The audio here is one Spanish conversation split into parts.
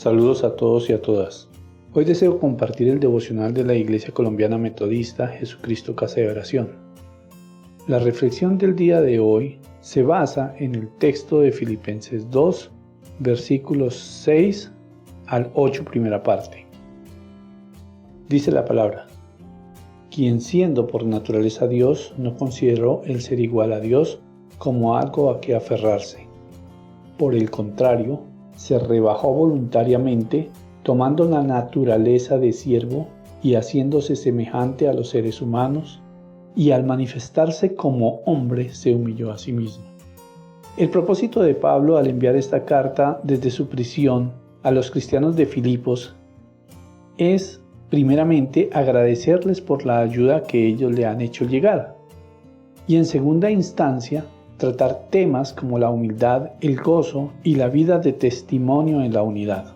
Saludos a todos y a todas. Hoy deseo compartir el devocional de la Iglesia Colombiana Metodista Jesucristo Casa de Oración. La reflexión del día de hoy se basa en el texto de Filipenses 2, versículos 6 al 8, primera parte. Dice la palabra: quien siendo por naturaleza Dios, no consideró el ser igual a Dios como algo a que aferrarse. Por el contrario, se rebajó voluntariamente, tomando la naturaleza de siervo y haciéndose semejante a los seres humanos, y al manifestarse como hombre se humilló a sí mismo. El propósito de Pablo al enviar esta carta desde su prisión a los cristianos de Filipos es, primeramente, agradecerles por la ayuda que ellos le han hecho llegar, y en segunda instancia, tratar temas como la humildad, el gozo y la vida de testimonio en la unidad.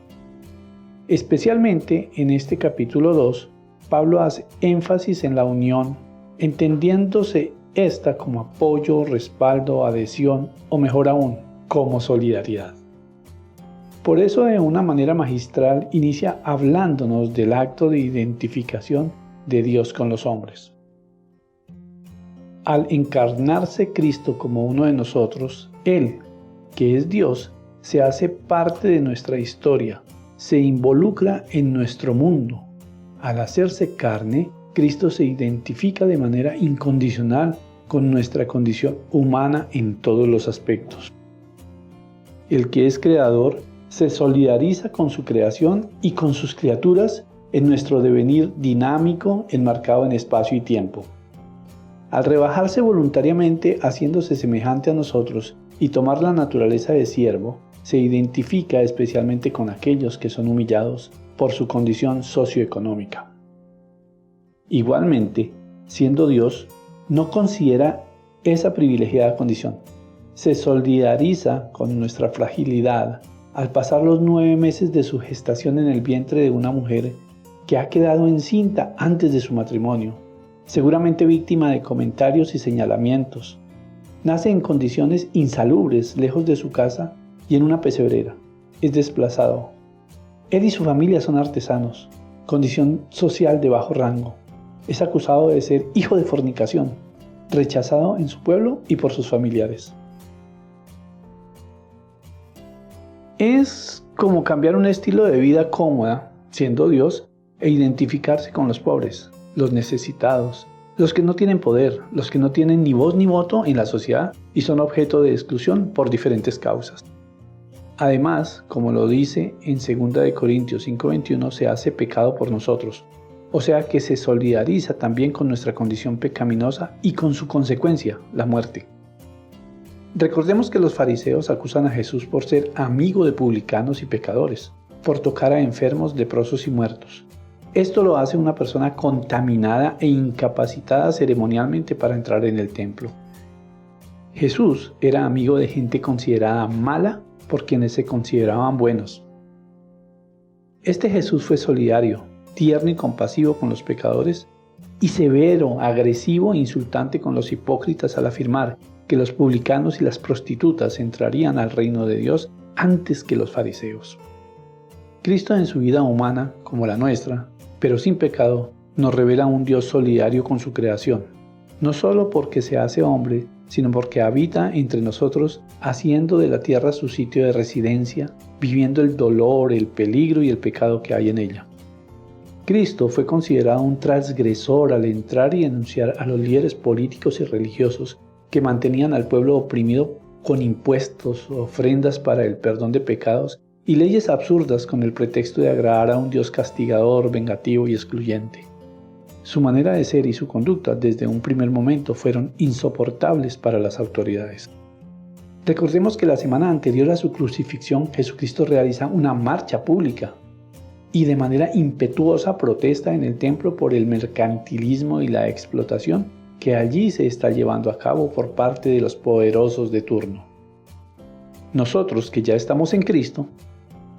Especialmente en este capítulo 2, Pablo hace énfasis en la unión, entendiéndose esta como apoyo, respaldo, adhesión o mejor aún, como solidaridad. Por eso, de una manera magistral, inicia hablándonos del acto de identificación de Dios con los hombres. Al encarnarse Cristo como uno de nosotros, Él, que es Dios, se hace parte de nuestra historia, se involucra en nuestro mundo. Al hacerse carne, Cristo se identifica de manera incondicional con nuestra condición humana en todos los aspectos. El que es creador se solidariza con su creación y con sus criaturas en nuestro devenir dinámico enmarcado en espacio y tiempo. Al rebajarse voluntariamente haciéndose semejante a nosotros y tomar la naturaleza de siervo, se identifica especialmente con aquellos que son humillados por su condición socioeconómica. Igualmente, siendo Dios, no considera esa privilegiada condición. Se solidariza con nuestra fragilidad al pasar los 9 meses de su gestación en el vientre de una mujer que ha quedado encinta antes de su matrimonio, seguramente víctima de comentarios y señalamientos. Nace en condiciones insalubres, lejos de su casa y en una pesebrera. Es desplazado. Él y su familia son artesanos, condición social de bajo rango. Es acusado de ser hijo de fornicación, rechazado en su pueblo y por sus familiares. Es como cambiar un estilo de vida cómoda, siendo Dios, e identificarse con los pobres, los necesitados, los que no tienen poder, los que no tienen ni voz ni voto en la sociedad y son objeto de exclusión por diferentes causas. Además, como lo dice en 2 Corintios 5:21, se hace pecado por nosotros, o sea que se solidariza también con nuestra condición pecaminosa y con su consecuencia, la muerte. Recordemos que los fariseos acusan a Jesús por ser amigo de publicanos y pecadores, por tocar a enfermos, leprosos y muertos. Esto lo hace una persona contaminada e incapacitada ceremonialmente para entrar en el templo. Jesús era amigo de gente considerada mala por quienes se consideraban buenos. Este Jesús fue solidario, tierno y compasivo con los pecadores y severo, agresivo e insultante con los hipócritas al afirmar que los publicanos y las prostitutas entrarían al reino de Dios antes que los fariseos. Cristo en su vida humana, como la nuestra, pero sin pecado, nos revela un Dios solidario con su creación, no solo porque se hace hombre, sino porque habita entre nosotros, haciendo de la tierra su sitio de residencia, viviendo el dolor, el peligro y el pecado que hay en ella. Cristo fue considerado un transgresor al entrar y denunciar a los líderes políticos y religiosos que mantenían al pueblo oprimido con impuestos, ofrendas para el perdón de pecados y leyes absurdas con el pretexto de agradar a un Dios castigador, vengativo y excluyente. Su manera de ser y su conducta desde un primer momento fueron insoportables para las autoridades. Recordemos que la semana anterior a su crucifixión, Jesucristo realiza una marcha pública y de manera impetuosa protesta en el templo por el mercantilismo y la explotación que allí se está llevando a cabo por parte de los poderosos de turno. Nosotros que ya estamos en Cristo,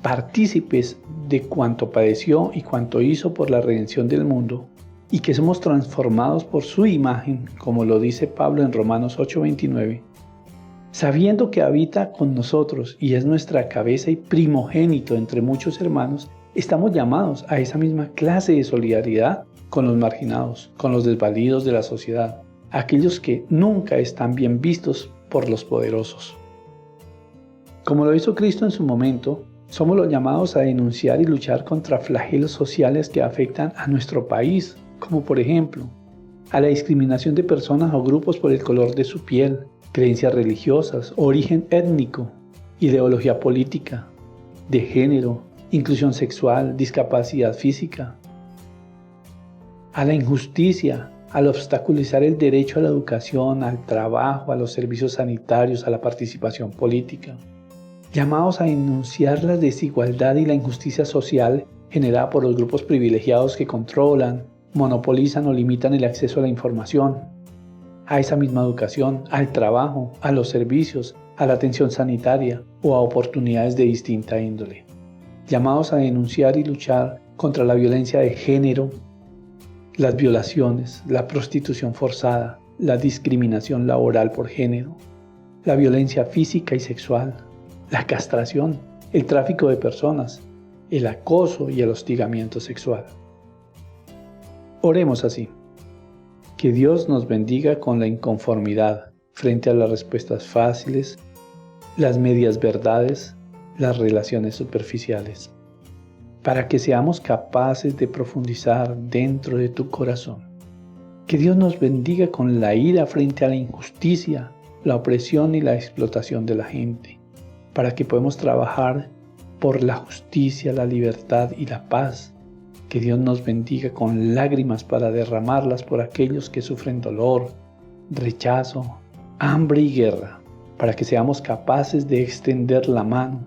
partícipes de cuanto padeció y cuanto hizo por la redención del mundo, y que somos transformados por su imagen, como lo dice Pablo en Romanos 8:29, Sabiendo que habita con nosotros y es nuestra cabeza y primogénito entre muchos hermanos, estamos llamados a esa misma clase de solidaridad con los marginados, con los desvalidos de la sociedad, aquellos que nunca están bien vistos por los poderosos. Como lo hizo Cristo en su momento, somos los llamados a denunciar y luchar contra flagelos sociales que afectan a nuestro país, como por ejemplo, a la discriminación de personas o grupos por el color de su piel, creencias religiosas, origen étnico, ideología política, de género, inclusión sexual, discapacidad física, a la injusticia, al obstaculizar el derecho a la educación, al trabajo, a los servicios sanitarios, a la participación política. Llamados a denunciar la desigualdad y la injusticia social generada por los grupos privilegiados que controlan, monopolizan o limitan el acceso a la información, a esa misma educación, al trabajo, a los servicios, a la atención sanitaria o a oportunidades de distinta índole. Llamados a denunciar y luchar contra la violencia de género, las violaciones, la prostitución forzada, la discriminación laboral por género, la violencia física y sexual, la castración, el tráfico de personas, el acoso y el hostigamiento sexual. Oremos así. Que Dios nos bendiga con la inconformidad frente a las respuestas fáciles, las medias verdades, las relaciones superficiales, para que seamos capaces de profundizar dentro de tu corazón. Que Dios nos bendiga con la ira frente a la injusticia, la opresión y la explotación de la gente, para que podamos trabajar por la justicia, la libertad y la paz. Que Dios nos bendiga con lágrimas para derramarlas por aquellos que sufren dolor, rechazo, hambre y guerra, para que seamos capaces de extender la mano,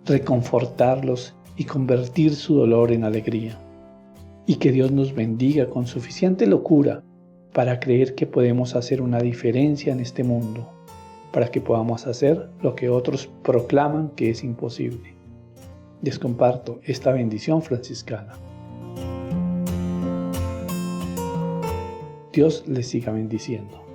reconfortarlos y convertir su dolor en alegría. Y que Dios nos bendiga con suficiente locura para creer que podemos hacer una diferencia en este mundo, para que podamos hacer lo que otros proclaman que es imposible. Les comparto esta bendición franciscana. Dios les siga bendiciendo.